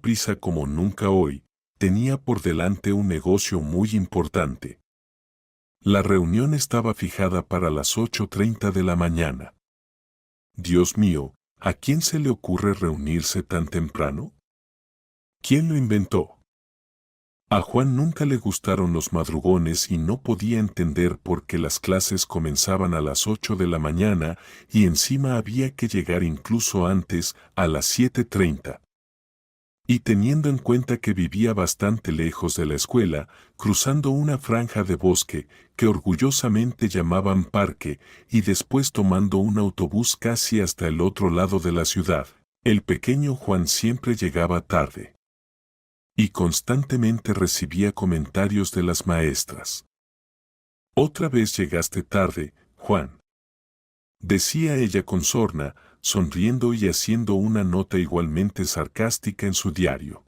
prisa como nunca hoy, tenía por delante un negocio muy importante. La reunión estaba fijada para las 8:30 de la mañana. Dios mío, ¿a quién se le ocurre reunirse tan temprano? ¿Quién lo inventó? A Juan nunca le gustaron los madrugones y no podía entender por qué las clases comenzaban a las 8 de la mañana y encima había que llegar incluso antes, a las 7:30. Y teniendo en cuenta que vivía bastante lejos de la escuela, cruzando una franja de bosque que orgullosamente llamaban parque y después tomando un autobús casi hasta el otro lado de la ciudad, el pequeño Juan siempre llegaba tarde. Y constantemente recibía comentarios de las maestras. «Otra vez llegaste tarde, Juan», decía ella con sorna, sonriendo y haciendo una nota igualmente sarcástica en su diario.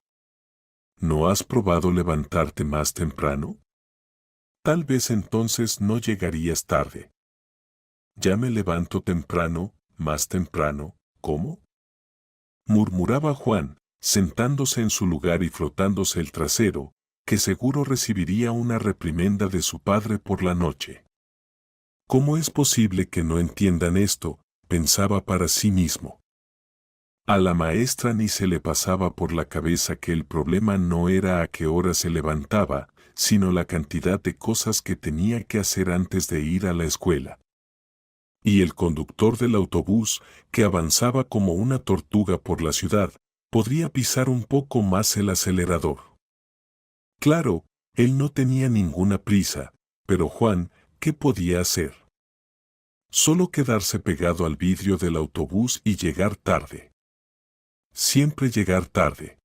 ¿No has probado levantarte más temprano? Tal vez entonces no llegarías tarde. Ya me levanto temprano, más temprano, ¿cómo?, murmuraba Juan, sentándose en su lugar y frotándose el trasero, que seguro recibiría una reprimenda de su padre por la noche. ¿Cómo es posible que no entiendan esto?, pensaba para sí mismo. A la maestra ni se le pasaba por la cabeza que el problema no era a qué hora se levantaba, sino la cantidad de cosas que tenía que hacer antes de ir a la escuela. Y el conductor del autobús, que avanzaba como una tortuga por la ciudad, podría pisar un poco más el acelerador. Claro, él no tenía ninguna prisa, pero Juan, ¿qué podía hacer? Solo quedarse pegado al vidrio del autobús y llegar tarde. Siempre llegar tarde.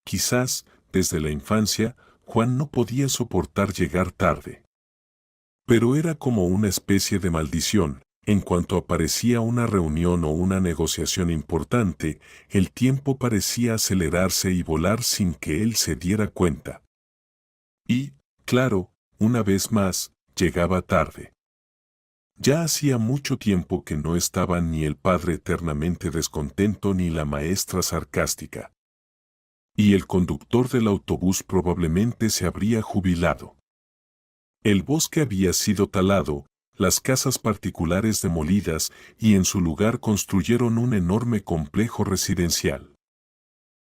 Quizás, desde la infancia, Juan no podía soportar llegar tarde. Pero era como una especie de maldición. En cuanto aparecía una reunión o una negociación importante, el tiempo parecía acelerarse y volar sin que él se diera cuenta. Y, claro, una vez más, llegaba tarde. Ya hacía mucho tiempo que no estaban ni el padre eternamente descontento ni la maestra sarcástica. Y el conductor del autobús probablemente se habría jubilado. El bosque había sido talado, las casas particulares demolidas y en su lugar construyeron un enorme complejo residencial.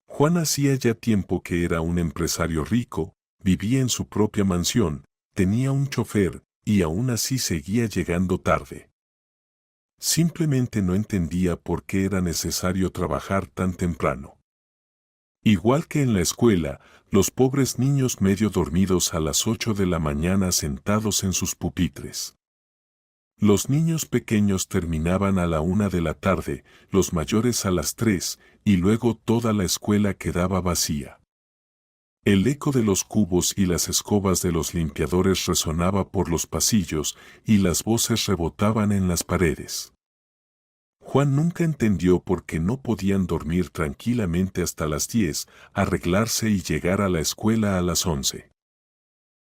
Juan hacía ya tiempo que era un empresario rico, vivía en su propia mansión, tenía un chofer, y aún así seguía llegando tarde. Simplemente no entendía por qué era necesario trabajar tan temprano. Igual que en la escuela, los pobres niños medio dormidos a las 8 de la mañana sentados en sus pupitres. Los niños pequeños terminaban a la 1 de la tarde, los mayores a las 3, y luego toda la escuela quedaba vacía. El eco de los cubos y las escobas de los limpiadores resonaba por los pasillos y las voces rebotaban en las paredes. Juan nunca entendió por qué no podían dormir tranquilamente hasta las 10, arreglarse y llegar a la escuela a las 11.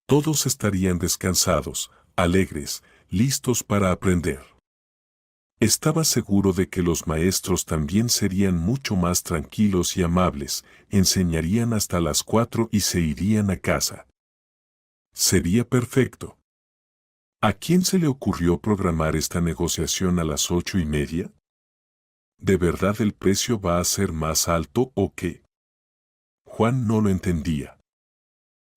Todos estarían descansados, alegres, listos para aprender. Estaba seguro de que los maestros también serían mucho más tranquilos y amables, enseñarían hasta las 4 y se irían a casa. Sería perfecto. ¿A quién se le ocurrió programar esta negociación a las 8:30? ¿De verdad el precio va a ser más alto o qué? Juan no lo entendía.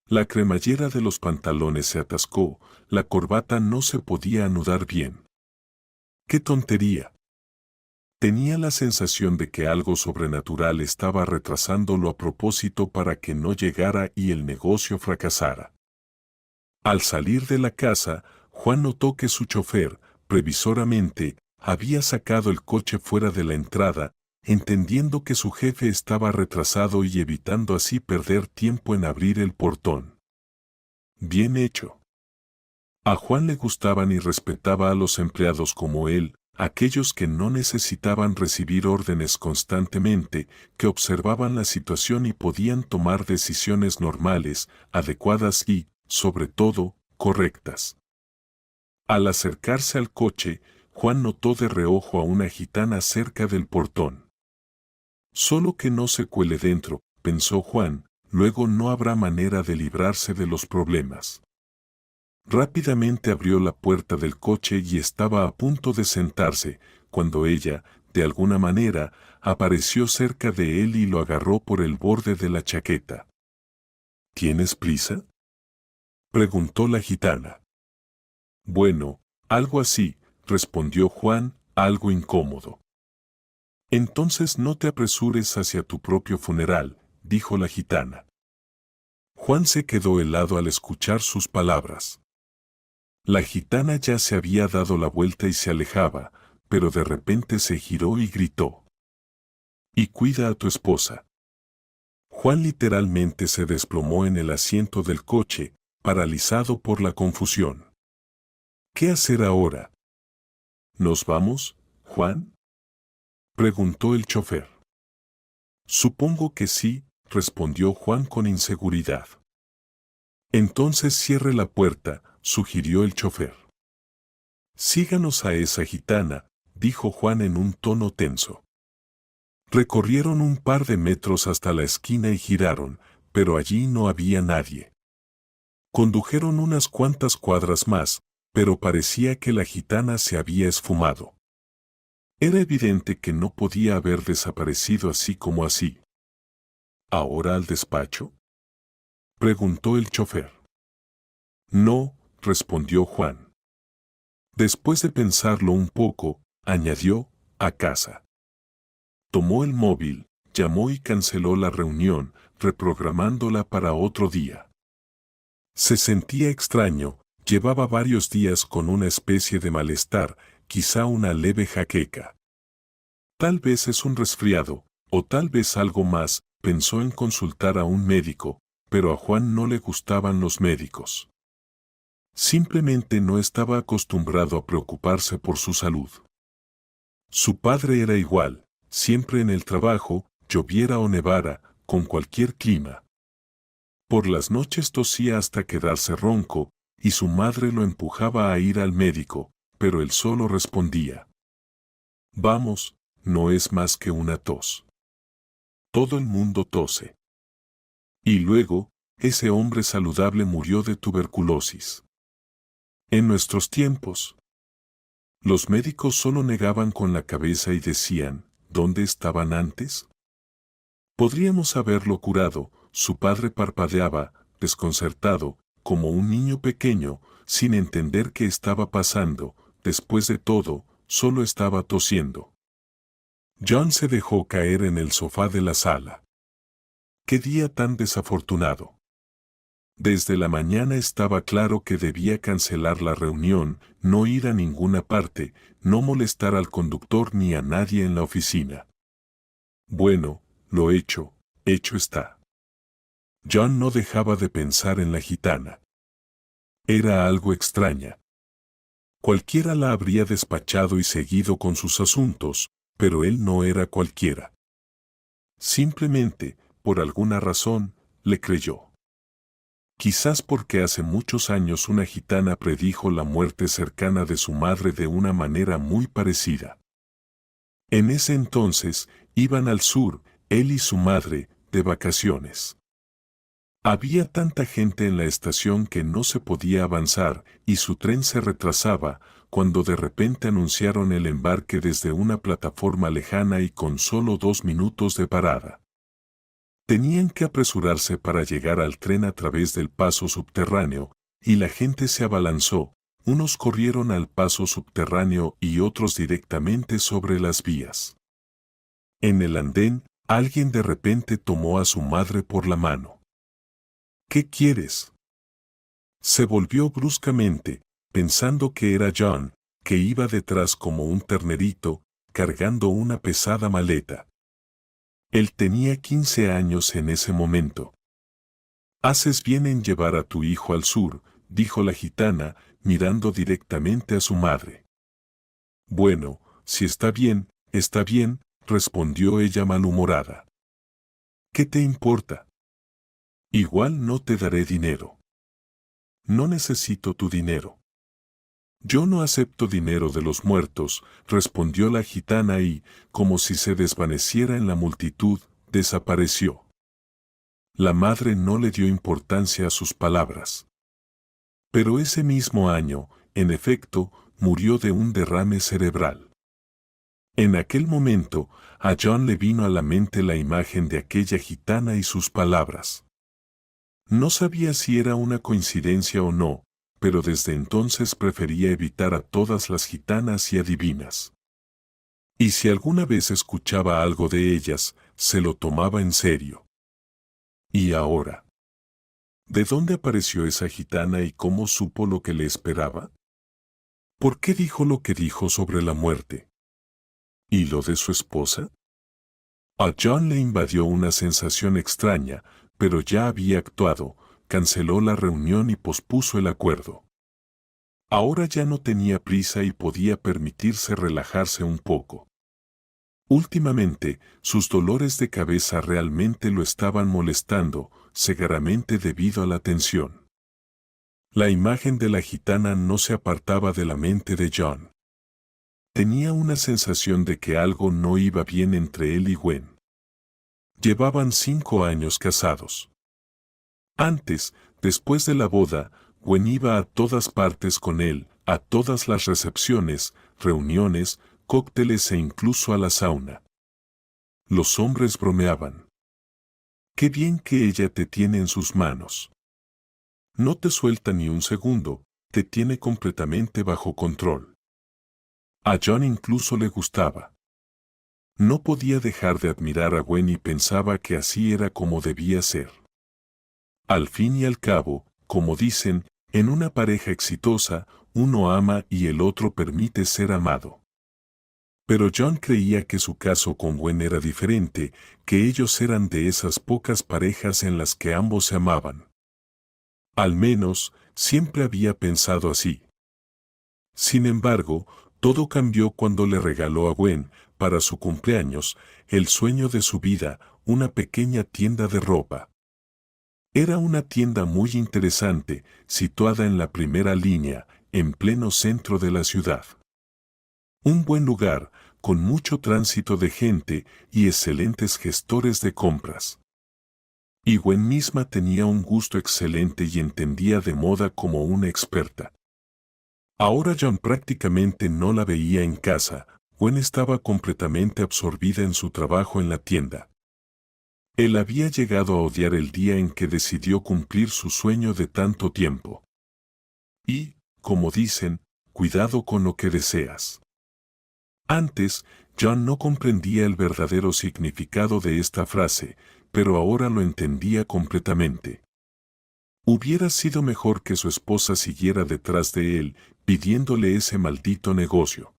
La cremallera de los pantalones se atascó, la corbata no se podía anudar bien. ¡Qué tontería! Tenía la sensación de que algo sobrenatural estaba retrasándolo a propósito para que no llegara y el negocio fracasara. Al salir de la casa, Juan notó que su chofer, previsoramente, había sacado el coche fuera de la entrada, entendiendo que su jefe estaba retrasado y evitando así perder tiempo en abrir el portón. Bien hecho. A Juan le gustaban y respetaba a los empleados como él, aquellos que no necesitaban recibir órdenes constantemente, que observaban la situación y podían tomar decisiones normales, adecuadas y, sobre todo, correctas. Al acercarse al coche, Juan notó de reojo a una gitana cerca del portón. Solo que no se cuele dentro, pensó Juan, luego no habrá manera de librarse de los problemas. Rápidamente abrió la puerta del coche y estaba a punto de sentarse, cuando ella, de alguna manera, apareció cerca de él y lo agarró por el borde de la chaqueta. ¿Tienes prisa?, preguntó la gitana. Bueno, algo así, respondió Juan, algo incómodo. Entonces no te apresures hacia tu propio funeral, dijo la gitana. Juan se quedó helado al escuchar sus palabras. La gitana ya se había dado la vuelta y se alejaba, pero de repente se giró y gritó: «Y cuida a tu esposa». Juan literalmente se desplomó en el asiento del coche, paralizado por la confusión. ¿Qué hacer ahora? ¿Nos vamos, Juan?, preguntó el chofer. Supongo que sí, respondió Juan con inseguridad. Entonces cierre la puerta, sugirió el chofer. Síganos a esa gitana, dijo Juan en un tono tenso. Recorrieron un par de metros hasta la esquina y giraron, pero allí no había nadie. Condujeron unas cuantas cuadras más, pero parecía que la gitana se había esfumado. Era evidente que no podía haber desaparecido así como así. ¿Ahora al despacho?, preguntó el chofer. No, respondió Juan. Después de pensarlo un poco, añadió: a casa. Tomó el móvil, llamó y canceló la reunión, reprogramándola para otro día. Se sentía extraño, llevaba varios días con una especie de malestar, quizá una leve jaqueca. Tal vez es un resfriado, o tal vez algo más, pensó en consultar a un médico, pero a Juan no le gustaban los médicos. Simplemente no estaba acostumbrado a preocuparse por su salud. Su padre era igual, siempre en el trabajo, lloviera o nevara, con cualquier clima. Por las noches tosía hasta quedarse ronco, y su madre lo empujaba a ir al médico, pero él solo respondía: «Vamos, no es más que una tos. Todo el mundo tose». Y luego, ese hombre saludable murió de tuberculosis. En nuestros tiempos, los médicos solo negaban con la cabeza y decían: ¿dónde estaban antes? Podríamos haberlo curado. Su padre parpadeaba, desconcertado, como un niño pequeño, sin entender qué estaba pasando. Después de todo, solo estaba tosiendo. John se dejó caer en el sofá de la sala. ¡Qué día tan desafortunado! Desde la mañana estaba claro que debía cancelar la reunión, no ir a ninguna parte, no molestar al conductor ni a nadie en la oficina. Bueno, lo hecho está. John no dejaba de pensar en la gitana. Era algo extraña. Cualquiera la habría despachado y seguido con sus asuntos, pero él no era cualquiera. Simplemente, por alguna razón, le creyó. Quizás porque hace muchos años una gitana predijo la muerte cercana de su madre de una manera muy parecida. En ese entonces, iban al sur, él y su madre, de vacaciones. Había tanta gente en la estación que no se podía avanzar, y su tren se retrasaba, cuando de repente anunciaron el embarque desde una plataforma lejana y con solo 2 minutos de parada. Tenían que apresurarse para llegar al tren a través del paso subterráneo, y la gente se abalanzó. Unos corrieron al paso subterráneo y otros directamente sobre las vías. En el andén, alguien de repente tomó a su madre por la mano. «¿Qué quieres?». Se volvió bruscamente, pensando que era John, que iba detrás como un ternerito, cargando una pesada maleta. Él tenía 15 años en ese momento. «Haces bien en llevar a tu hijo al sur», dijo la gitana, mirando directamente a su madre. «Bueno, si está bien», respondió ella malhumorada. «¿Qué te importa? Igual no te daré dinero». «No necesito tu dinero». «Yo no acepto dinero de los muertos», respondió la gitana y, como si se desvaneciera en la multitud, desapareció. La madre no le dio importancia a sus palabras. Pero ese mismo año, en efecto, murió de un derrame cerebral. En aquel momento, a John le vino a la mente la imagen de aquella gitana y sus palabras. No sabía si era una coincidencia o no, pero desde entonces prefería evitar a todas las gitanas y adivinas. Y si alguna vez escuchaba algo de ellas, se lo tomaba en serio. ¿Y ahora? ¿De dónde apareció esa gitana y cómo supo lo que le esperaba? ¿Por qué dijo lo que dijo sobre la muerte? ¿Y lo de su esposa? A John le invadió una sensación extraña, pero ya había actuado, canceló la reunión y pospuso el acuerdo. Ahora ya no tenía prisa y podía permitirse relajarse un poco. Últimamente, sus dolores de cabeza realmente lo estaban molestando, severamente debido a la tensión. La imagen de la gitana no se apartaba de la mente de John. Tenía una sensación de que algo no iba bien entre él y Gwen. Llevaban 5 años casados. Antes, después de la boda, Gwen iba a todas partes con él, a todas las recepciones, reuniones, cócteles e incluso a la sauna. Los hombres bromeaban. Qué bien que ella te tiene en sus manos. No te suelta ni un segundo, te tiene completamente bajo control. A John incluso le gustaba. No podía dejar de admirar a Gwen y pensaba que así era como debía ser. Al fin y al cabo, como dicen, en una pareja exitosa, uno ama y el otro permite ser amado. Pero John creía que su caso con Gwen era diferente, que ellos eran de esas pocas parejas en las que ambos se amaban. Al menos, siempre había pensado así. Sin embargo, todo cambió cuando le regaló a Gwen, para su cumpleaños, el sueño de su vida, una pequeña tienda de ropa. Era una tienda muy interesante, situada en la primera línea, en pleno centro de la ciudad. Un buen lugar, con mucho tránsito de gente y excelentes gestores de compras. Y Gwen misma tenía un gusto excelente y entendía de moda como una experta. Ahora John prácticamente no la veía en casa, Gwen estaba completamente absorbida en su trabajo en la tienda. Él había llegado a odiar el día en que decidió cumplir su sueño de tanto tiempo. Y, como dicen, cuidado con lo que deseas. Antes, John no comprendía el verdadero significado de esta frase, pero ahora lo entendía completamente. Hubiera sido mejor que su esposa siguiera detrás de él, pidiéndole ese maldito negocio.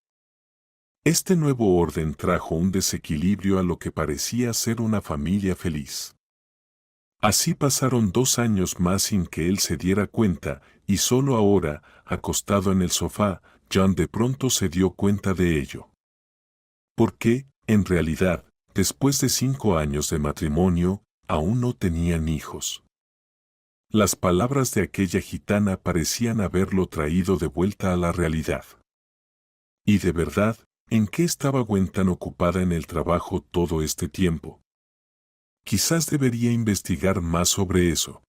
Este nuevo orden trajo un desequilibrio a lo que parecía ser una familia feliz. Así pasaron 2 años más sin que él se diera cuenta, y solo ahora, acostado en el sofá, John de pronto se dio cuenta de ello. Porque, en realidad, después de 5 años de matrimonio, aún no tenían hijos. Las palabras de aquella gitana parecían haberlo traído de vuelta a la realidad. Y de verdad, ¿en qué estaba Gwen tan ocupada en el trabajo todo este tiempo? Quizás debería investigar más sobre eso.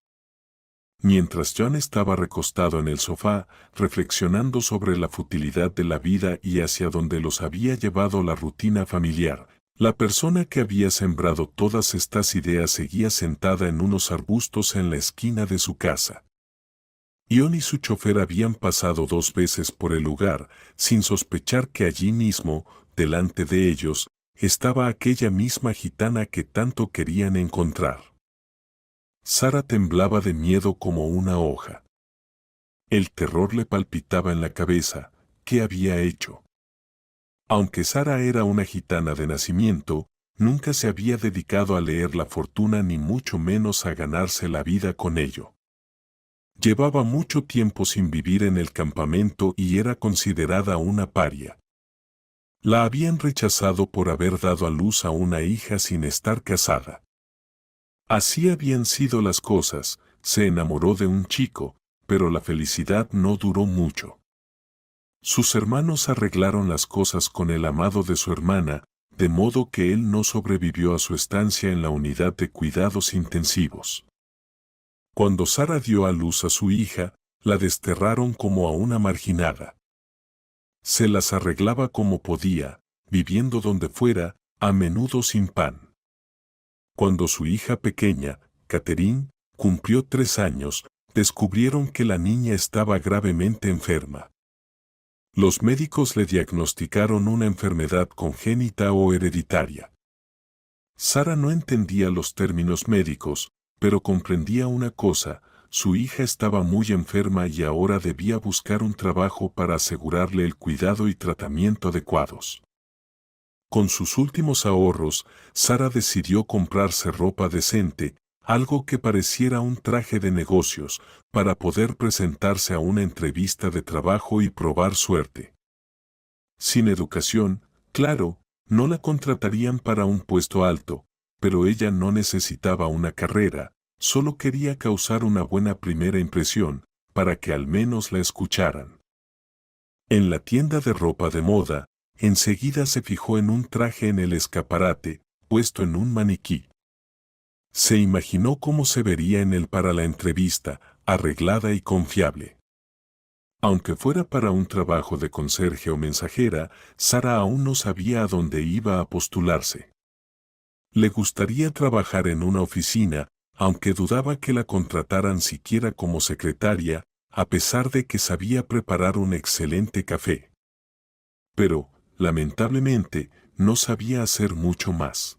Mientras John estaba recostado en el sofá, reflexionando sobre la futilidad de la vida y hacia dónde los había llevado la rutina familiar, la persona que había sembrado todas estas ideas seguía sentada en unos arbustos en la esquina de su casa. Ion y su chofer habían pasado 2 veces por el lugar, sin sospechar que allí mismo, delante de ellos, estaba aquella misma gitana que tanto querían encontrar. Sara temblaba de miedo como una hoja. El terror le palpitaba en la cabeza. ¿Qué había hecho? Aunque Sara era una gitana de nacimiento, nunca se había dedicado a leer la fortuna ni mucho menos a ganarse la vida con ello. Llevaba mucho tiempo sin vivir en el campamento y era considerada una paria. La habían rechazado por haber dado a luz a una hija sin estar casada. Así habían sido las cosas, se enamoró de un chico, pero la felicidad no duró mucho. Sus hermanos arreglaron las cosas con el amado de su hermana, de modo que él no sobrevivió a su estancia en la unidad de cuidados intensivos. Cuando Sara dio a luz a su hija, la desterraron como a una marginada. Se las arreglaba como podía, viviendo donde fuera, a menudo sin pan. Cuando su hija pequeña, Catherine, cumplió 3 años, descubrieron que la niña estaba gravemente enferma. Los médicos le diagnosticaron una enfermedad congénita o hereditaria. Sara no entendía los términos médicos, pero comprendía una cosa: su hija estaba muy enferma y ahora debía buscar un trabajo para asegurarle el cuidado y tratamiento adecuados. Con sus últimos ahorros, Sara decidió comprarse ropa decente, algo que pareciera un traje de negocios, para poder presentarse a una entrevista de trabajo y probar suerte. Sin educación, claro, no la contratarían para un puesto alto, pero ella no necesitaba una carrera, solo quería causar una buena primera impresión, para que al menos la escucharan. En la tienda de ropa de moda, enseguida se fijó en un traje en el escaparate, puesto en un maniquí. Se imaginó cómo se vería en él para la entrevista, arreglada y confiable. Aunque fuera para un trabajo de conserje o mensajera, Sara aún no sabía a dónde iba a postularse. Le gustaría trabajar en una oficina, aunque dudaba que la contrataran siquiera como secretaria, a pesar de que sabía preparar un excelente café. Pero, lamentablemente, no sabía hacer mucho más.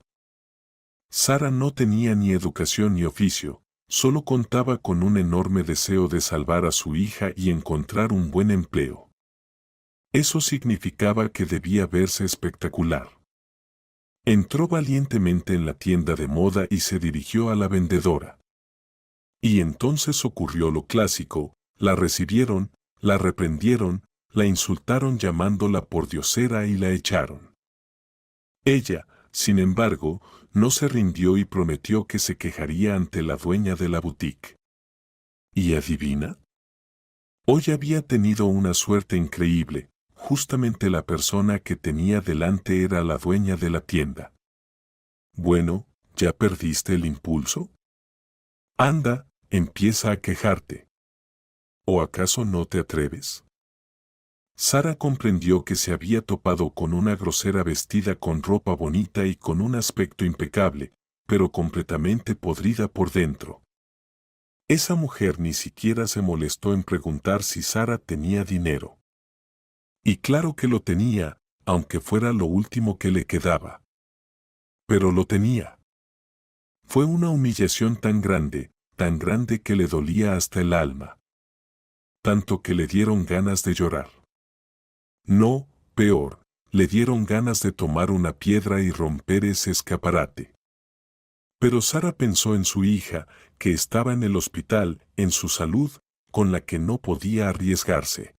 Sara no tenía ni educación ni oficio, solo contaba con un enorme deseo de salvar a su hija y encontrar un buen empleo. Eso significaba que debía verse espectacular. Entró valientemente en la tienda de moda y se dirigió a la vendedora. Y entonces ocurrió lo clásico: la recibieron, la reprendieron, la insultaron llamándola pordiosera y la echaron. Ella, sin embargo, no se rindió y prometió que se quejaría ante la dueña de la boutique. ¿Y adivina? Hoy había tenido una suerte increíble: justamente la persona que tenía delante era la dueña de la tienda. Bueno, ¿ya perdiste el impulso? Anda, empieza a quejarte. ¿O acaso no te atreves? Sara comprendió que se había topado con una grosera vestida con ropa bonita y con un aspecto impecable, pero completamente podrida por dentro. Esa mujer ni siquiera se molestó en preguntar si Sara tenía dinero. Y claro que lo tenía, aunque fuera lo último que le quedaba. Pero lo tenía. Fue una humillación tan grande que le dolía hasta el alma. Tanto que le dieron ganas de llorar. No, peor, le dieron ganas de tomar una piedra y romper ese escaparate. Pero Sara pensó en su hija, que estaba en el hospital, en su salud, con la que no podía arriesgarse.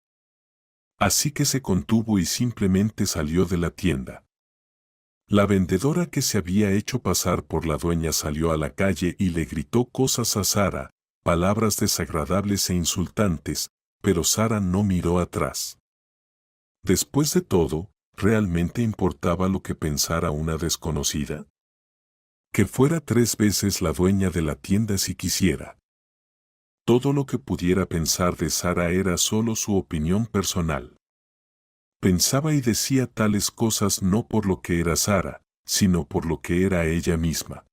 Así que se contuvo y simplemente salió de la tienda. La vendedora que se había hecho pasar por la dueña salió a la calle y le gritó cosas a Sara, palabras desagradables e insultantes, pero Sara no miró atrás. Después de todo, ¿realmente importaba lo que pensara una desconocida? Que fuera 3 veces la dueña de la tienda si quisiera. Todo lo que pudiera pensar de Sara era solo su opinión personal. Pensaba y decía tales cosas no por lo que era Sara, sino por lo que era ella misma.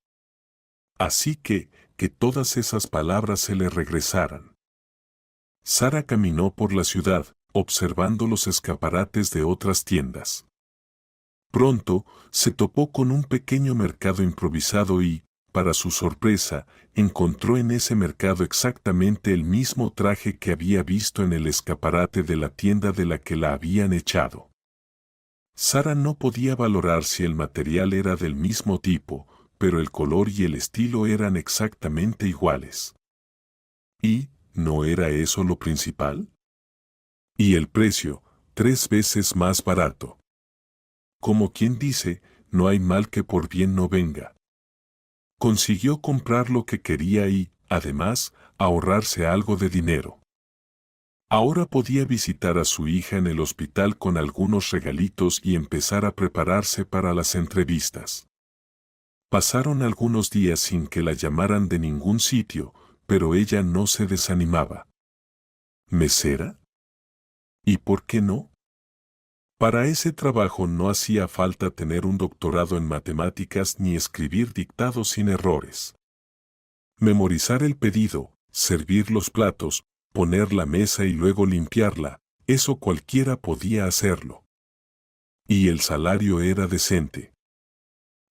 Así que todas esas palabras se le regresaran. Sara caminó por la ciudad, observando los escaparates de otras tiendas. Pronto, se topó con un pequeño mercado improvisado y, para su sorpresa, encontró en ese mercado exactamente el mismo traje que había visto en el escaparate de la tienda de la que la habían echado. Sara no podía valorar si el material era del mismo tipo, pero el color y el estilo eran exactamente iguales. ¿Y no era eso lo principal? Y el precio, 3 veces más barato. Como quien dice, no hay mal que por bien no venga. Consiguió comprar lo que quería y, además, ahorrarse algo de dinero. Ahora podía visitar a su hija en el hospital con algunos regalitos y empezar a prepararse para las entrevistas. Pasaron algunos días sin que la llamaran de ningún sitio, pero ella no se desanimaba. ¿Mesera? ¿Y por qué no? Para ese trabajo no hacía falta tener un doctorado en matemáticas ni escribir dictados sin errores. Memorizar el pedido, servir los platos, poner la mesa y luego limpiarla, eso cualquiera podía hacerlo. Y el salario era decente.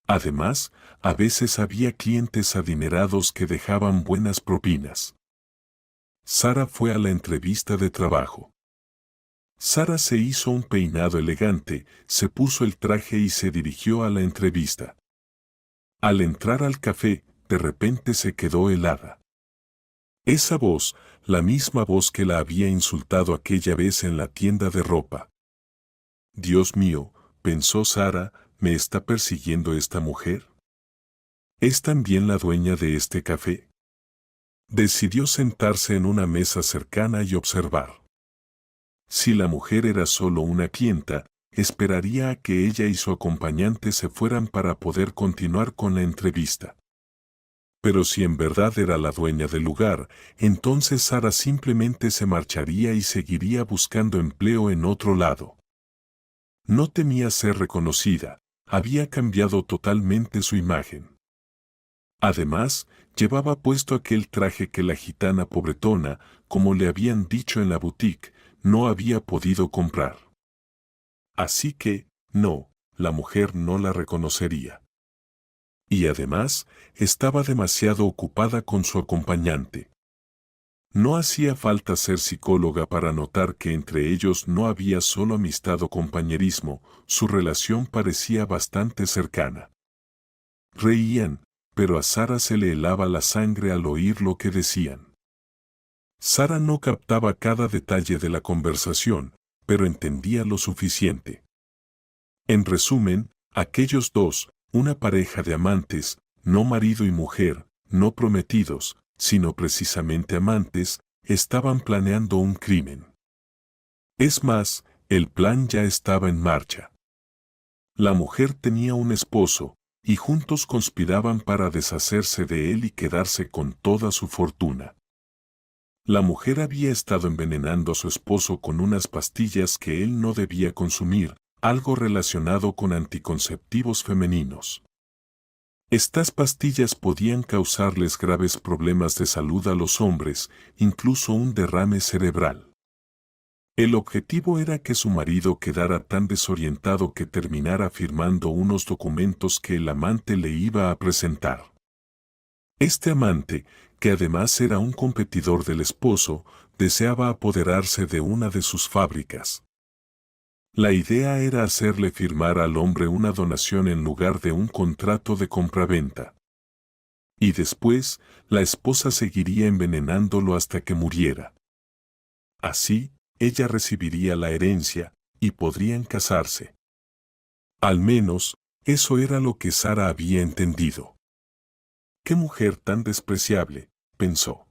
Además, a veces había clientes adinerados que dejaban buenas propinas. Sara fue a la entrevista de trabajo. Sara se hizo un peinado elegante, se puso el traje y se dirigió a la entrevista. Al entrar al café, de repente se quedó helada. Esa voz, la misma voz que la había insultado aquella vez en la tienda de ropa. Dios mío, pensó Sara, ¿me está persiguiendo esta mujer? ¿Es también la dueña de este café? Decidió sentarse en una mesa cercana y observar. Si la mujer era solo una clienta, esperaría a que ella y su acompañante se fueran para poder continuar con la entrevista. Pero si en verdad era la dueña del lugar, entonces Sara simplemente se marcharía y seguiría buscando empleo en otro lado. No temía ser reconocida, había cambiado totalmente su imagen. Además, llevaba puesto aquel traje que la gitana pobretona, como le habían dicho en la boutique, no había podido comprar. Así que, no, la mujer no la reconocería. Y además, estaba demasiado ocupada con su acompañante. No hacía falta ser psicóloga para notar que entre ellos no había solo amistad o compañerismo, su relación parecía bastante cercana. Reían, pero a Sara se le helaba la sangre al oír lo que decían. Sara no captaba cada detalle de la conversación, pero entendía lo suficiente. En resumen, aquellos dos, una pareja de amantes, no marido y mujer, no prometidos, sino precisamente amantes, estaban planeando un crimen. Es más, el plan ya estaba en marcha. La mujer tenía un esposo, y juntos conspiraban para deshacerse de él y quedarse con toda su fortuna. La mujer había estado envenenando a su esposo con unas pastillas que él no debía consumir, algo relacionado con anticonceptivos femeninos. Estas pastillas podían causarles graves problemas de salud a los hombres, incluso un derrame cerebral. El objetivo era que su marido quedara tan desorientado que terminara firmando unos documentos que el amante le iba a presentar. Este amante, que además era un competidor del esposo, deseaba apoderarse de una de sus fábricas. La idea era hacerle firmar al hombre una donación en lugar de un contrato de compraventa. Y después, la esposa seguiría envenenándolo hasta que muriera. Así, ella recibiría la herencia, y podrían casarse. Al menos, eso era lo que Sara había entendido. ¡Qué mujer tan despreciable!, pensó.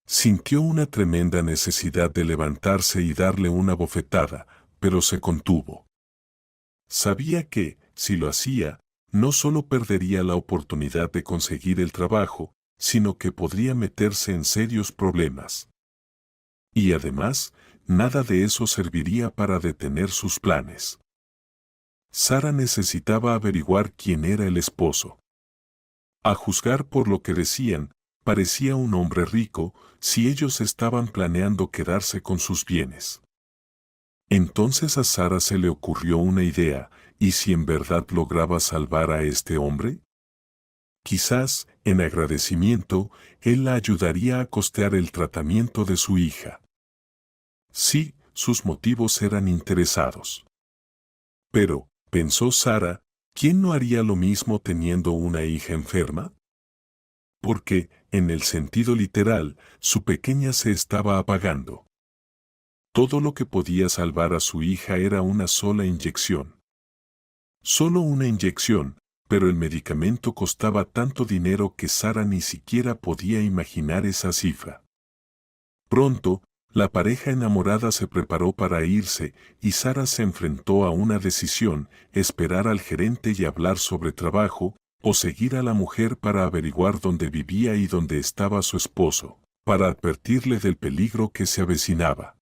Sintió una tremenda necesidad de levantarse y darle una bofetada, pero se contuvo. Sabía que, si lo hacía, no solo perdería la oportunidad de conseguir el trabajo, sino que podría meterse en serios problemas. Y además, nada de eso serviría para detener sus planes. Sara necesitaba averiguar quién era el esposo. A juzgar por lo que decían, parecía un hombre rico, si ellos estaban planeando quedarse con sus bienes. Entonces a Sara se le ocurrió una idea, ¿y si en verdad lograba salvar a este hombre? Quizás, en agradecimiento, él la ayudaría a costear el tratamiento de su hija. Sí, sus motivos eran interesados. Pero, pensó Sara, ¿quién no haría lo mismo teniendo una hija enferma? Porque, en el sentido literal, su pequeña se estaba apagando. Todo lo que podía salvar a su hija era una sola inyección. Solo una inyección, pero el medicamento costaba tanto dinero que Sara ni siquiera podía imaginar esa cifra. Pronto, La pareja enamorada se preparó para irse y Sara se enfrentó a una decisión: esperar al gerente y hablar sobre trabajo, o seguir a la mujer para averiguar dónde vivía y dónde estaba su esposo, para advertirle del peligro que se avecinaba.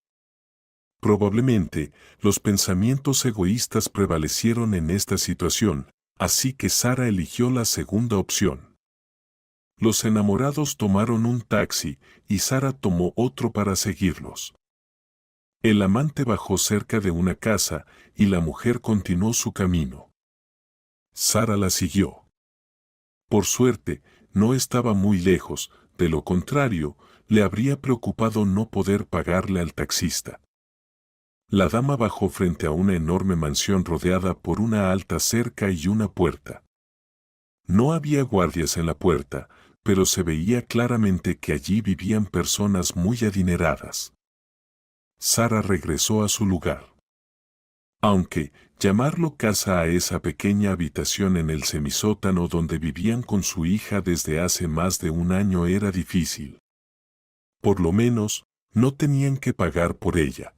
Probablemente, los pensamientos egoístas prevalecieron en esta situación, así que Sara eligió la segunda opción. Los enamorados tomaron un taxi y Sara tomó otro para seguirlos. El amante bajó cerca de una casa y la mujer continuó su camino. Sara la siguió. Por suerte, no estaba muy lejos, de lo contrario, le habría preocupado no poder pagarle al taxista. La dama bajó frente a una enorme mansión rodeada por una alta cerca y una puerta. No había guardias en la puerta, pero se veía claramente que allí vivían personas muy adineradas. Sara regresó a su lugar. Aunque llamarlo casa a esa pequeña habitación en el semisótano donde vivían con su hija desde hace más de un año era difícil. Por lo menos, no tenían que pagar por ella.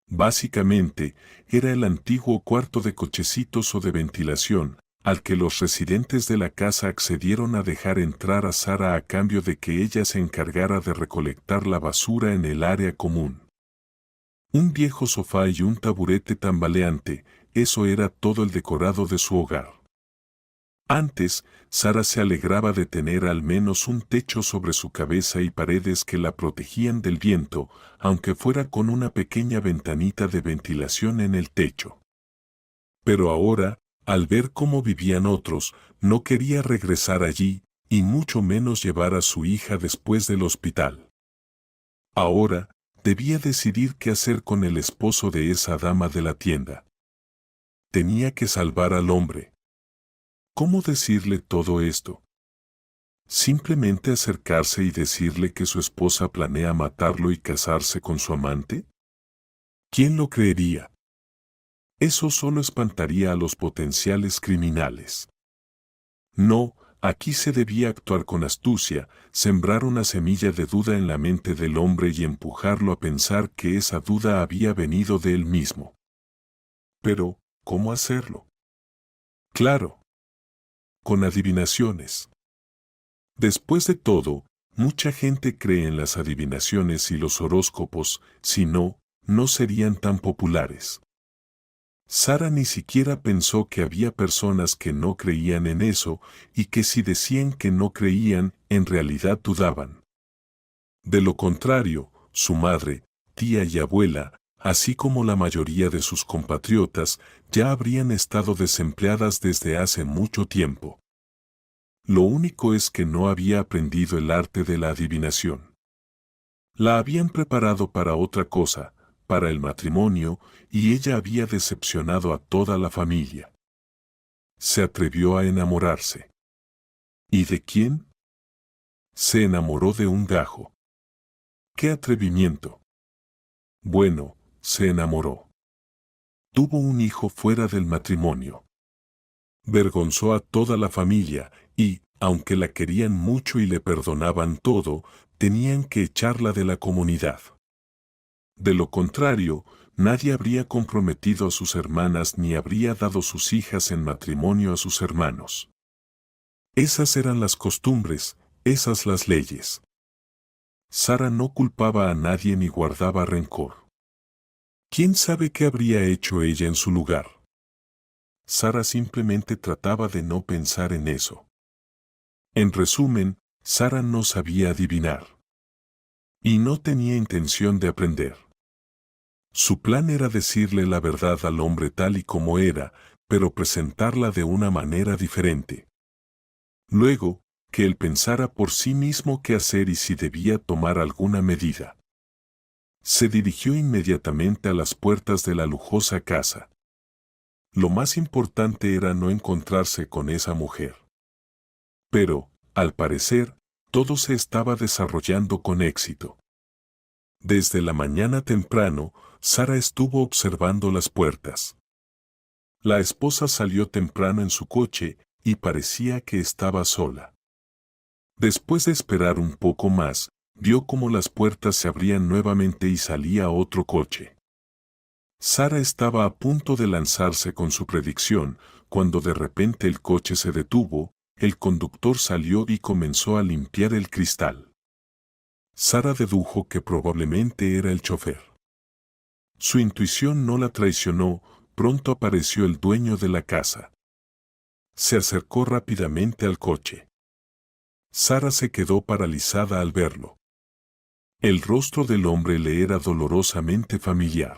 Básicamente, era el antiguo cuarto de cochecitos o de ventilación, al que los residentes de la casa accedieron a dejar entrar a Sara a cambio de que ella se encargara de recolectar la basura en el área común. Un viejo sofá y un taburete tambaleante, eso era todo el decorado de su hogar. Antes, Sara se alegraba de tener al menos un techo sobre su cabeza y paredes que la protegían del viento, aunque fuera con una pequeña ventanita de ventilación en el techo. Pero ahora, al ver cómo vivían otros, no quería regresar allí, y mucho menos llevar a su hija después del hospital. Ahora, debía decidir qué hacer con el esposo de esa dama de la tienda. Tenía que salvar al hombre. ¿Cómo decirle todo esto? ¿Simplemente acercarse y decirle que su esposa planea matarlo y casarse con su amante? ¿Quién lo creería? Eso solo espantaría a los potenciales criminales. No, aquí se debía actuar con astucia, sembrar una semilla de duda en la mente del hombre y empujarlo a pensar que esa duda había venido de él mismo. Pero, ¿cómo hacerlo? Claro, con adivinaciones. Después de todo, mucha gente cree en las adivinaciones y los horóscopos, si no, no serían tan populares. Sara ni siquiera pensó que había personas que no creían en eso y que si decían que no creían, en realidad dudaban. De lo contrario, su madre, tía y abuela, así como la mayoría de sus compatriotas, ya habrían estado desempleadas desde hace mucho tiempo. Lo único es que no había aprendido el arte de la adivinación. La habían preparado para otra cosa, para el matrimonio, y ella había decepcionado a toda la familia. Se atrevió a enamorarse. ¿Y de quién? Se enamoró de un gajo. ¡Qué atrevimiento! Bueno, se enamoró. Tuvo un hijo fuera del matrimonio. Vergonzó a toda la familia y, aunque la querían mucho y le perdonaban todo, tenían que echarla de la comunidad. De lo contrario, nadie habría comprometido a sus hermanas ni habría dado sus hijas en matrimonio a sus hermanos. Esas eran las costumbres, esas las leyes. Sara no culpaba a nadie ni guardaba rencor. ¿Quién sabe qué habría hecho ella en su lugar? Sara simplemente trataba de no pensar en eso. En resumen, Sara no sabía adivinar. Y no tenía intención de aprender. Su plan era decirle la verdad al hombre tal y como era, pero presentarla de una manera diferente. Luego, que él pensara por sí mismo qué hacer y si debía tomar alguna medida. Se dirigió inmediatamente a las puertas de la lujosa casa. Lo más importante era no encontrarse con esa mujer. Pero, al parecer, todo se estaba desarrollando con éxito. Desde la mañana temprano, Sara estuvo observando las puertas. La esposa salió temprano en su coche y parecía que estaba sola. Después de esperar un poco más, vio cómo las puertas se abrían nuevamente y salía otro coche. Sara estaba a punto de lanzarse con su predicción, cuando de repente el coche se detuvo, el conductor salió y comenzó a limpiar el cristal. Sara dedujo que probablemente era el chofer. Su intuición no la traicionó, pronto apareció el dueño de la casa. Se acercó rápidamente al coche. Sara se quedó paralizada al verlo. El rostro del hombre le era dolorosamente familiar.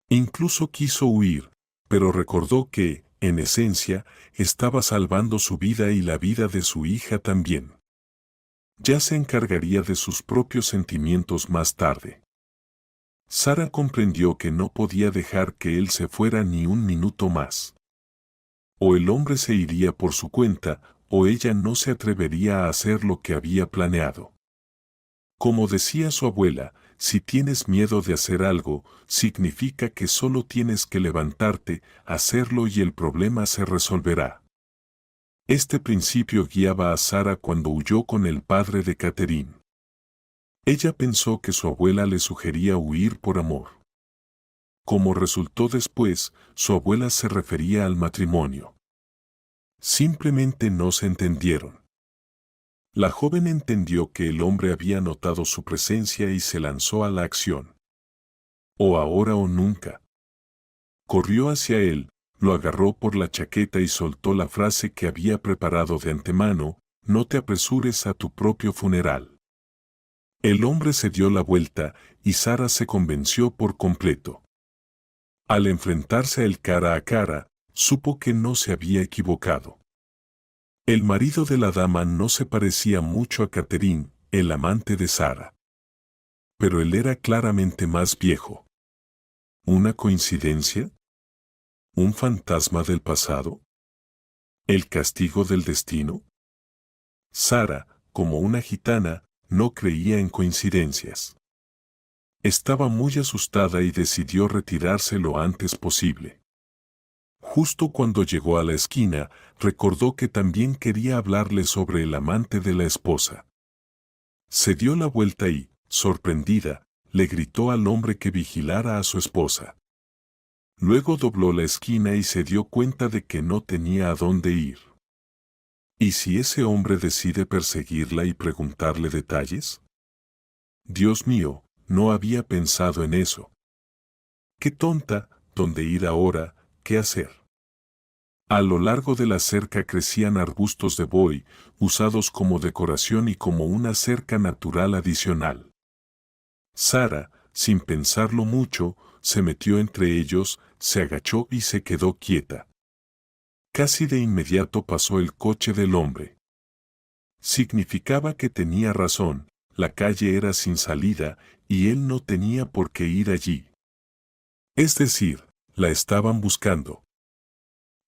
Incluso quiso huir, pero recordó que, en esencia, estaba salvando su vida y la vida de su hija también. Ya se encargaría de sus propios sentimientos más tarde. Sara comprendió que no podía dejar que él se fuera ni un minuto más. O el hombre se iría por su cuenta, o ella no se atrevería a hacer lo que había planeado. Como decía su abuela, si tienes miedo de hacer algo, significa que solo tienes que levantarte, hacerlo y el problema se resolverá. Este principio guiaba a Sara cuando huyó con el padre de Catherine. Ella pensó que su abuela le sugería huir por amor. Como resultó después, su abuela se refería al matrimonio. Simplemente no se entendieron. La joven entendió que el hombre había notado su presencia y se lanzó a la acción. O ahora o nunca. Corrió hacia él, lo agarró por la chaqueta y soltó la frase que había preparado de antemano: no te apresures a tu propio funeral. El hombre se dio la vuelta y Sara se convenció por completo. Al enfrentarse a él cara a cara, supo que no se había equivocado. El marido de la dama no se parecía mucho a Catherine, el amante de Sara. Pero él era claramente más viejo. ¿Una coincidencia? ¿Un fantasma del pasado? ¿El castigo del destino? Sara, como una gitana, no creía en coincidencias. Estaba muy asustada y decidió retirarse lo antes posible. Justo cuando llegó a la esquina, recordó que también quería hablarle sobre el amante de la esposa. Se dio la vuelta y, sorprendida, le gritó al hombre que vigilara a su esposa. Luego dobló la esquina y se dio cuenta de que no tenía a dónde ir. ¿Y si ese hombre decide perseguirla y preguntarle detalles? Dios mío, no había pensado en eso. ¡Qué tonta! ¿Dónde ir ahora? ¿Qué hacer? A lo largo de la cerca crecían arbustos de boy, usados como decoración y como una cerca natural adicional. Sara, sin pensarlo mucho, se metió entre ellos, se agachó y se quedó quieta. Casi de inmediato pasó el coche del hombre. Significaba que tenía razón, la calle era sin salida, y él no tenía por qué ir allí. Es decir, la estaban buscando.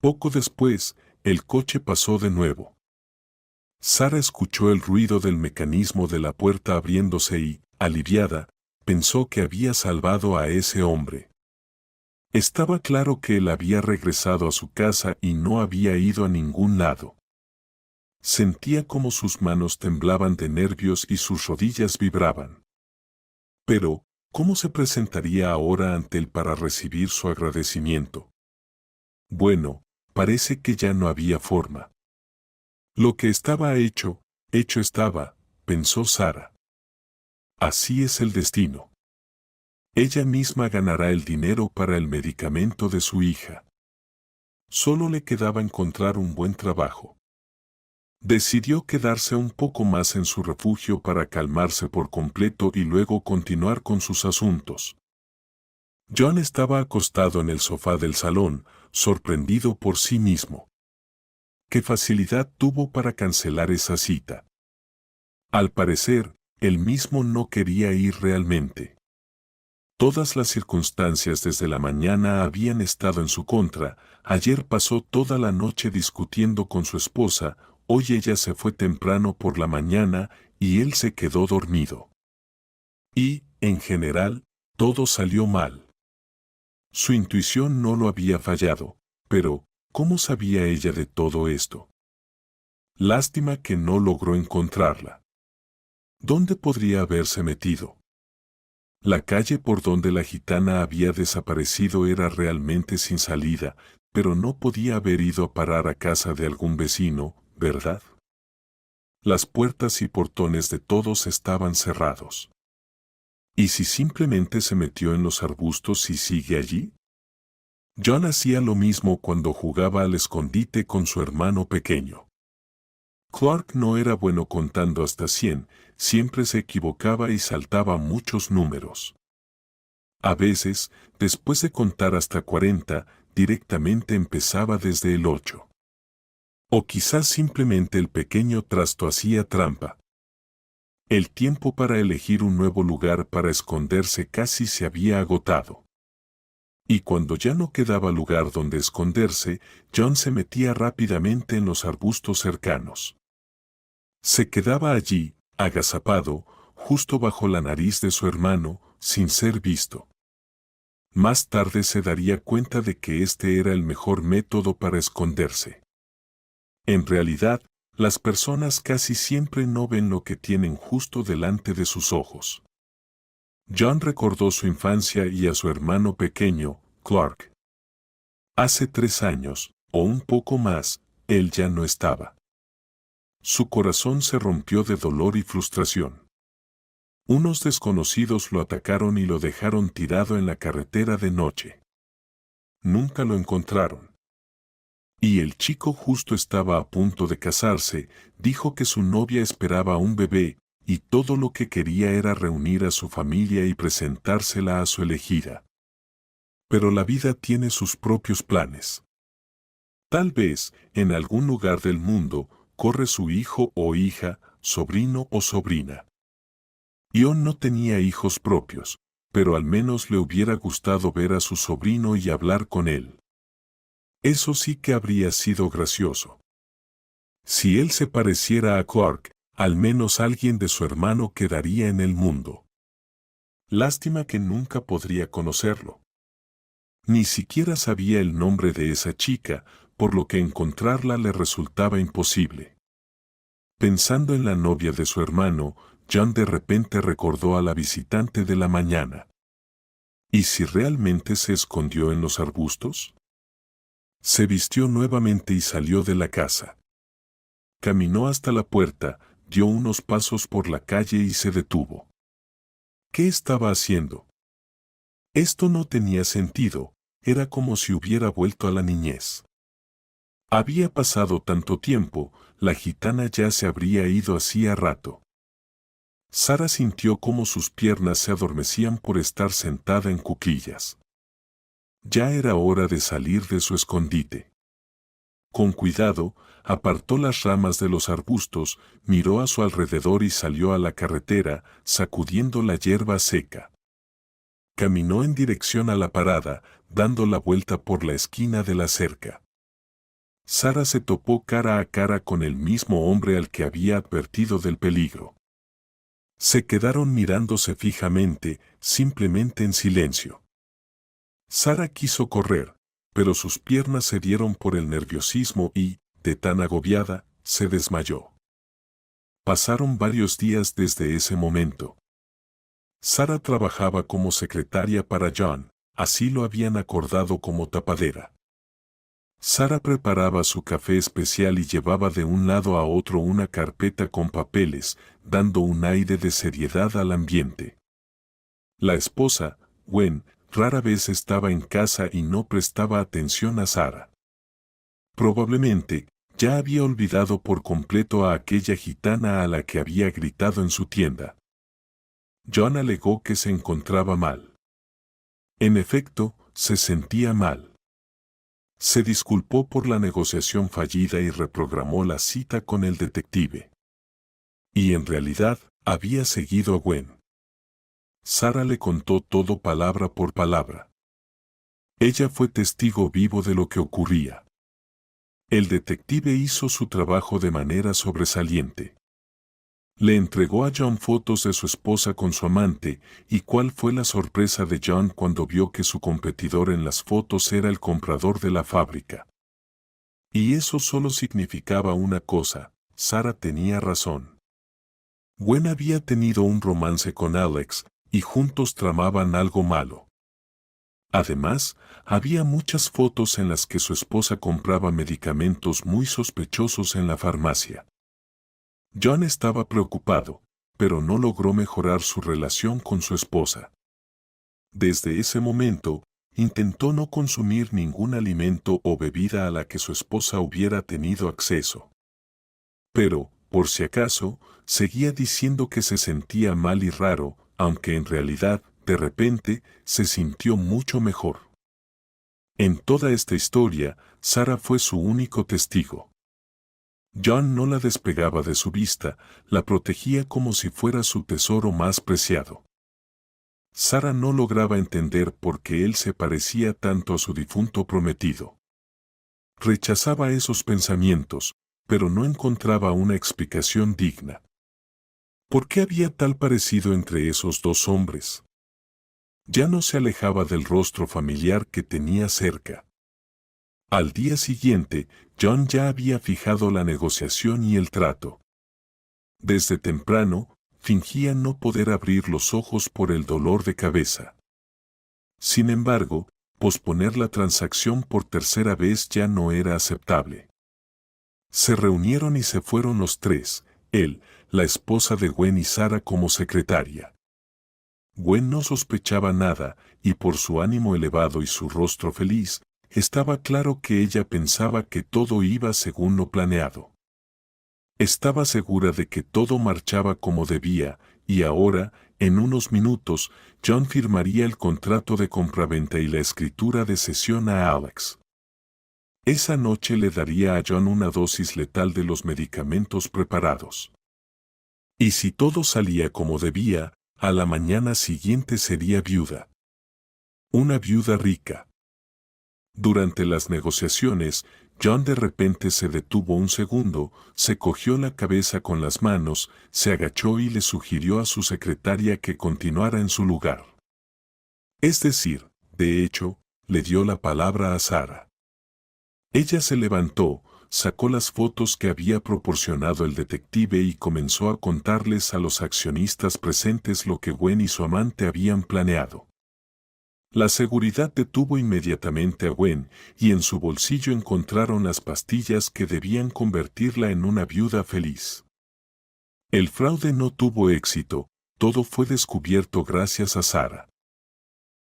Poco después, el coche pasó de nuevo. Sara escuchó el ruido del mecanismo de la puerta abriéndose y, aliviada, pensó que había salvado a ese hombre. Estaba claro que él había regresado a su casa y no había ido a ningún lado. Sentía como sus manos temblaban de nervios y sus rodillas vibraban. Pero, ¿cómo se presentaría ahora ante él para recibir su agradecimiento? Bueno, parece que ya no había forma. Lo que estaba hecho, hecho estaba, pensó Sara. Así es el destino. Ella misma ganará el dinero para el medicamento de su hija. Solo le quedaba encontrar un buen trabajo. Decidió quedarse un poco más en su refugio para calmarse por completo y luego continuar con sus asuntos. John estaba acostado en el sofá del salón, sorprendido por sí mismo. ¿Qué facilidad tuvo para cancelar esa cita? Al parecer, él mismo no quería ir realmente. Todas las circunstancias desde la mañana habían estado en su contra. Ayer pasó toda la noche discutiendo con su esposa, hoy ella se fue temprano por la mañana y él se quedó dormido. Y, en general, todo salió mal. Su intuición no lo había fallado, pero, ¿cómo sabía ella de todo esto? Lástima que no logró encontrarla. ¿Dónde podría haberse metido? La calle por donde la gitana había desaparecido era realmente sin salida, pero no podía haber ido a parar a casa de algún vecino, ¿verdad? Las puertas y portones de todos estaban cerrados. ¿Y si simplemente se metió en los arbustos y sigue allí? John hacía lo mismo cuando jugaba al escondite con su hermano pequeño. Clark no era bueno contando hasta 100, siempre se equivocaba y saltaba muchos números. A veces, después de contar hasta 40, directamente empezaba desde el 8. O quizás simplemente el pequeño trasto hacía trampa. El tiempo para elegir un nuevo lugar para esconderse casi se había agotado. Y cuando ya no quedaba lugar donde esconderse, John se metía rápidamente en los arbustos cercanos. Se quedaba allí, agazapado, justo bajo la nariz de su hermano, sin ser visto. Más tarde se daría cuenta de que este era el mejor método para esconderse. En realidad, las personas casi siempre no ven lo que tienen justo delante de sus ojos. John recordó su infancia y a su hermano pequeño, Clark. Hace 3 años, o un poco más, él ya no estaba. Su corazón se rompió de dolor y frustración. Unos desconocidos lo atacaron y lo dejaron tirado en la carretera de noche. Nunca lo encontraron. Y el chico justo estaba a punto de casarse, dijo que su novia esperaba un bebé, y todo lo que quería era reunir a su familia y presentársela a su elegida. Pero la vida tiene sus propios planes. Tal vez, en algún lugar del mundo, corre su hijo o hija, sobrino o sobrina. John no tenía hijos propios, pero al menos le hubiera gustado ver a su sobrino y hablar con él. Eso sí que habría sido gracioso. Si él se pareciera a Clark, al menos alguien de su hermano quedaría en el mundo. Lástima que nunca podría conocerlo. Ni siquiera sabía el nombre de esa chica, por lo que encontrarla le resultaba imposible. Pensando en la novia de su hermano, John de repente recordó a la visitante de la mañana. ¿Y si realmente se escondió en los arbustos? Se vistió nuevamente y salió de la casa. Caminó hasta la puerta, dio unos pasos por la calle y se detuvo. ¿Qué estaba haciendo? Esto no tenía sentido, era como si hubiera vuelto a la niñez. Había pasado tanto tiempo, la gitana ya se habría ido hacía rato. Sara sintió cómo sus piernas se adormecían por estar sentada en cuclillas. Ya era hora de salir de su escondite. Con cuidado, apartó las ramas de los arbustos, miró a su alrededor y salió a la carretera, sacudiendo la hierba seca. Caminó en dirección a la parada, dando la vuelta por la esquina de la cerca. Sara se topó cara a cara con el mismo hombre al que había advertido del peligro. Se quedaron mirándose fijamente, simplemente en silencio. Sara quiso correr, pero sus piernas se dieron por el nerviosismo y, de tan agobiada, se desmayó. Pasaron varios días desde ese momento. Sara trabajaba como secretaria para John, así lo habían acordado como tapadera. Sara preparaba su café especial y llevaba de un lado a otro una carpeta con papeles, dando un aire de seriedad al ambiente. La esposa, Gwen, rara vez estaba en casa y no prestaba atención a Sara. Probablemente, ya había olvidado por completo a aquella gitana a la que había gritado en su tienda. John alegó que se encontraba mal. En efecto, se sentía mal. Se disculpó por la negociación fallida y reprogramó la cita con el detective. Y en realidad, había seguido a Gwen. Sara le contó todo palabra por palabra. Ella fue testigo vivo de lo que ocurría. El detective hizo su trabajo de manera sobresaliente. Le entregó a John fotos de su esposa con su amante, y cuál fue la sorpresa de John cuando vio que su competidor en las fotos era el comprador de la fábrica. Y eso solo significaba una cosa: Sara tenía razón. Gwen había tenido un romance con Alex y juntos tramaban algo malo. Además, había muchas fotos en las que su esposa compraba medicamentos muy sospechosos en la farmacia. John estaba preocupado, pero no logró mejorar su relación con su esposa. Desde ese momento, intentó no consumir ningún alimento o bebida a la que su esposa hubiera tenido acceso. Pero, por si acaso, seguía diciendo que se sentía mal y raro, aunque en realidad, de repente, se sintió mucho mejor. En toda esta historia, Sarah fue su único testigo. John no la despegaba de su vista, la protegía como si fuera su tesoro más preciado. Sarah no lograba entender por qué él se parecía tanto a su difunto prometido. Rechazaba esos pensamientos, pero no encontraba una explicación digna. ¿Por qué había tal parecido entre esos dos hombres? Ya no se alejaba del rostro familiar que tenía cerca. Al día siguiente, John ya había fijado la negociación y el trato. Desde temprano, fingía no poder abrir los ojos por el dolor de cabeza. Sin embargo, posponer la transacción por tercera vez ya no era aceptable. Se reunieron y se fueron los tres, él, la esposa de Gwen y Sarah como secretaria. Gwen no sospechaba nada, y por su ánimo elevado y su rostro feliz, estaba claro que ella pensaba que todo iba según lo planeado. Estaba segura de que todo marchaba como debía, y ahora, en unos minutos, John firmaría el contrato de compraventa y la escritura de cesión a Alex. Esa noche le daría a John una dosis letal de los medicamentos preparados. Y si todo salía como debía, a la mañana siguiente sería viuda. Una viuda rica. Durante las negociaciones, John de repente se detuvo un segundo, se cogió la cabeza con las manos, se agachó y le sugirió a su secretaria que continuara en su lugar. Es decir, de hecho, le dio la palabra a Sarah. Ella se levantó, sacó las fotos que había proporcionado el detective y comenzó a contarles a los accionistas presentes lo que Gwen y su amante habían planeado. La seguridad detuvo inmediatamente a Gwen, y en su bolsillo encontraron las pastillas que debían convertirla en una viuda feliz. El fraude no tuvo éxito, todo fue descubierto gracias a Sarah.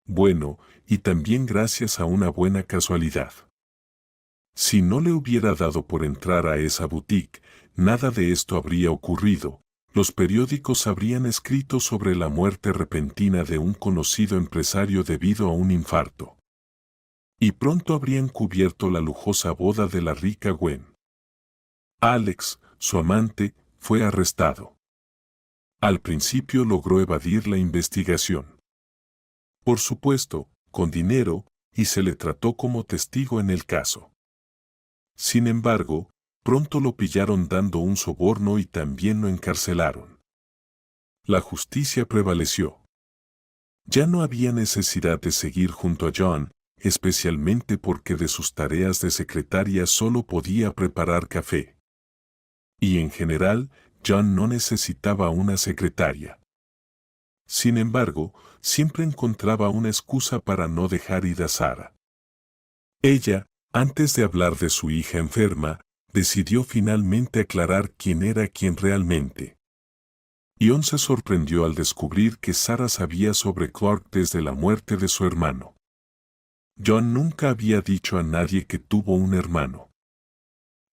Bueno, y también gracias a una buena casualidad. Si no le hubiera dado por entrar a esa boutique, nada de esto habría ocurrido. Los periódicos habrían escrito sobre la muerte repentina de un conocido empresario debido a un infarto. Y pronto habrían cubierto la lujosa boda de la rica Gwen. Alex, su amante, fue arrestado. Al principio logró evadir la investigación. Por supuesto, con dinero, y se le trató como testigo en el caso. Sin embargo, pronto lo pillaron dando un soborno y también lo encarcelaron. La justicia prevaleció. Ya no había necesidad de seguir junto a John, especialmente porque de sus tareas de secretaria solo podía preparar café. Y en general, John no necesitaba una secretaria. Sin embargo, siempre encontraba una excusa para no dejar ir a Sarah. Ella, antes de hablar de su hija enferma, decidió finalmente aclarar quién era quien realmente. John se sorprendió al descubrir que Sarah sabía sobre Clark desde la muerte de su hermano. John nunca había dicho a nadie que tuvo un hermano.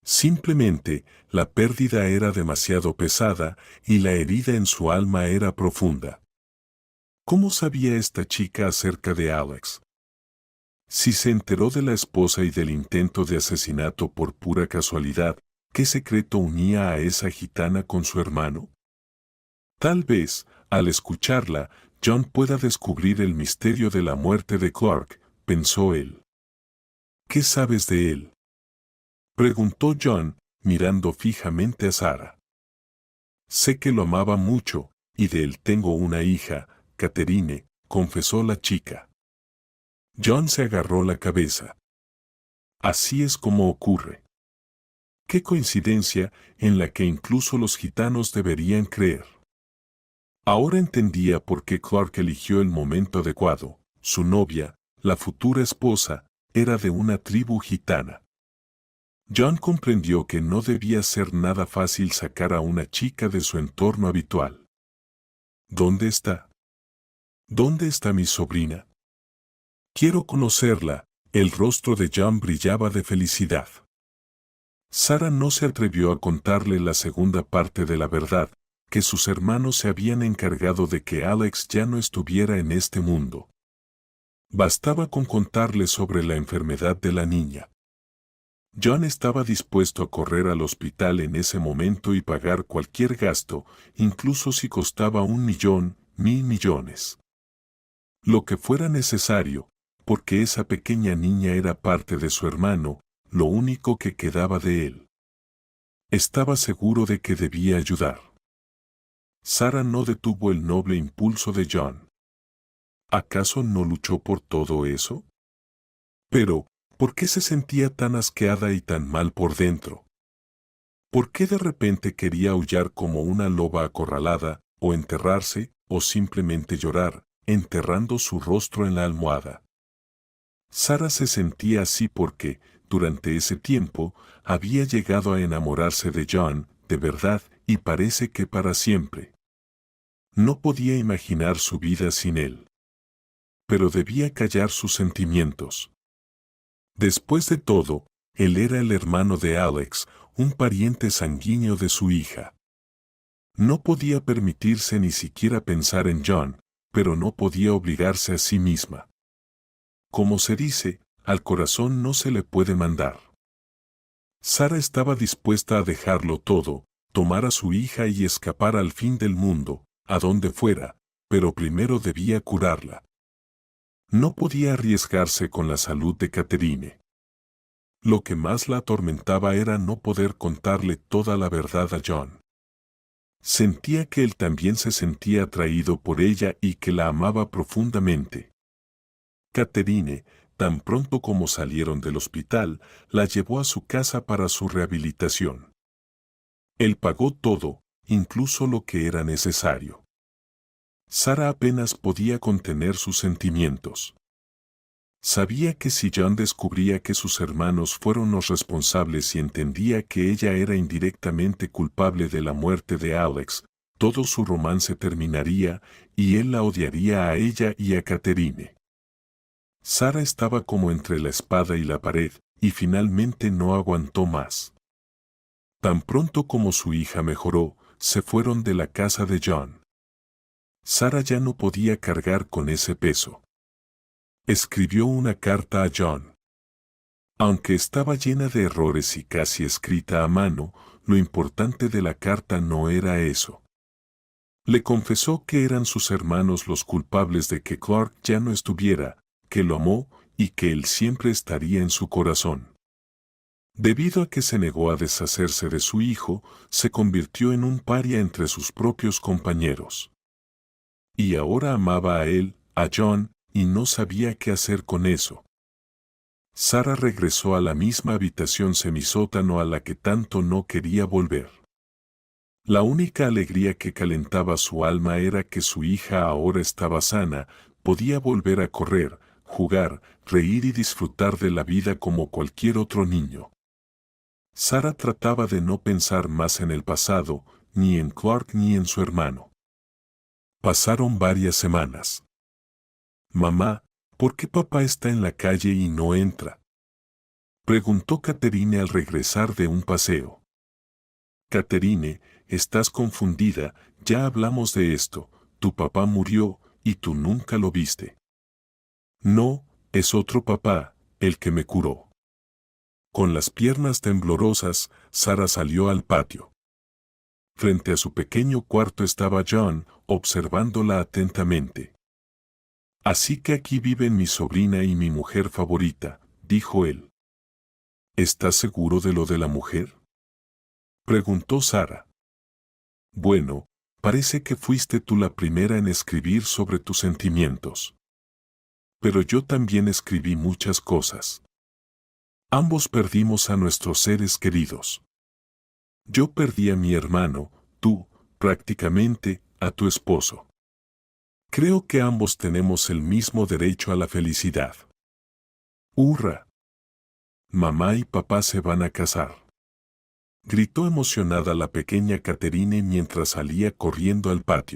Simplemente, la pérdida era demasiado pesada y la herida en su alma era profunda. ¿Cómo sabía esta chica acerca de Alex? Si se enteró de la esposa y del intento de asesinato por pura casualidad, ¿qué secreto unía a esa gitana con su hermano? Tal vez, al escucharla, John pueda descubrir el misterio de la muerte de Clark, pensó él. ¿Qué sabes de él?, preguntó John, mirando fijamente a Sarah. Sé que lo amaba mucho, y de él tengo una hija, Catherine, confesó la chica. John se agarró la cabeza. Así es como ocurre. Qué coincidencia en la que incluso los gitanos deberían creer. Ahora entendía por qué Clark eligió el momento adecuado. Su novia, la futura esposa, era de una tribu gitana. John comprendió que no debía ser nada fácil sacar a una chica de su entorno habitual. ¿Dónde está? ¿Dónde está mi sobrina? Quiero conocerla. El rostro de John brillaba de felicidad. Sarah no se atrevió a contarle la segunda parte de la verdad, que sus hermanos se habían encargado de que Alex ya no estuviera en este mundo. Bastaba con contarle sobre la enfermedad de la niña. John estaba dispuesto a correr al hospital en ese momento y pagar cualquier gasto, incluso si costaba 1.000.000, 1.000.000.000. Lo que fuera necesario, porque esa pequeña niña era parte de su hermano, lo único que quedaba de él. Estaba seguro de que debía ayudar. Sarah no detuvo el noble impulso de John. ¿Acaso no luchó por todo eso? Pero, ¿por qué se sentía tan asqueada y tan mal por dentro? ¿Por qué de repente quería aullar como una loba acorralada, o enterrarse, o simplemente llorar, enterrando su rostro en la almohada? Sarah se sentía así porque, durante ese tiempo, había llegado a enamorarse de John, de verdad, y parece que para siempre. No podía imaginar su vida sin él. Pero debía callar sus sentimientos. Después de todo, él era el hermano de Alex, un pariente sanguíneo de su hija. No podía permitirse ni siquiera pensar en John, pero no podía obligarse a sí misma. Como se dice, al corazón no se le puede mandar. Sarah estaba dispuesta a dejarlo todo, tomar a su hija y escapar al fin del mundo, a donde fuera, pero primero debía curarla. No podía arriesgarse con la salud de Catherine. Lo que más la atormentaba era no poder contarle toda la verdad a John. Sentía que él también se sentía atraído por ella y que la amaba profundamente. Catherine, tan pronto como salieron del hospital, la llevó a su casa para su rehabilitación. Él pagó todo, incluso lo que era necesario. Sarah apenas podía contener sus sentimientos. Sabía que si John descubría que sus hermanos fueron los responsables y entendía que ella era indirectamente culpable de la muerte de Alex, todo su romance terminaría y él la odiaría a ella y a Catherine. Sarah estaba como entre la espada y la pared, y finalmente no aguantó más. Tan pronto como su hija mejoró, se fueron de la casa de John. Sarah ya no podía cargar con ese peso. Escribió una carta a John. Aunque estaba llena de errores y casi escrita a mano, lo importante de la carta no era eso. Le confesó que eran sus hermanos los culpables de que Clark ya no estuviera, que lo amó y que él siempre estaría en su corazón. Debido a que se negó a deshacerse de su hijo, se convirtió en un paria entre sus propios compañeros. Y ahora amaba a él, a John, y no sabía qué hacer con eso. Sarah regresó a la misma habitación semisótano a la que tanto no quería volver. La única alegría que calentaba su alma era que su hija ahora estaba sana, podía volver a correr, jugar, reír y disfrutar de la vida como cualquier otro niño. Sarah trataba de no pensar más en el pasado, ni en Clark ni en su hermano. Pasaron varias semanas. «Mamá, ¿por qué papá está en la calle y no entra?», preguntó Catherine al regresar de un paseo. «Catherine, estás confundida, ya hablamos de esto, tu papá murió, y tú nunca lo viste». «No, es otro papá, el que me curó». Con las piernas temblorosas, Sarah salió al patio. Frente a su pequeño cuarto estaba John, observándola atentamente. «Así que aquí viven mi sobrina y mi mujer favorita», dijo él. «¿Estás seguro de lo de la mujer?», preguntó Sarah. «Bueno, parece que fuiste tú la primera en escribir sobre tus sentimientos. Pero yo también escribí muchas cosas. Ambos perdimos a nuestros seres queridos. Yo perdí a mi hermano, tú, prácticamente, a tu esposo. Creo que ambos tenemos el mismo derecho a la felicidad. ¡Hurra! Mamá y papá se van a casar. Gritó emocionada la pequeña Catherine mientras salía corriendo al patio.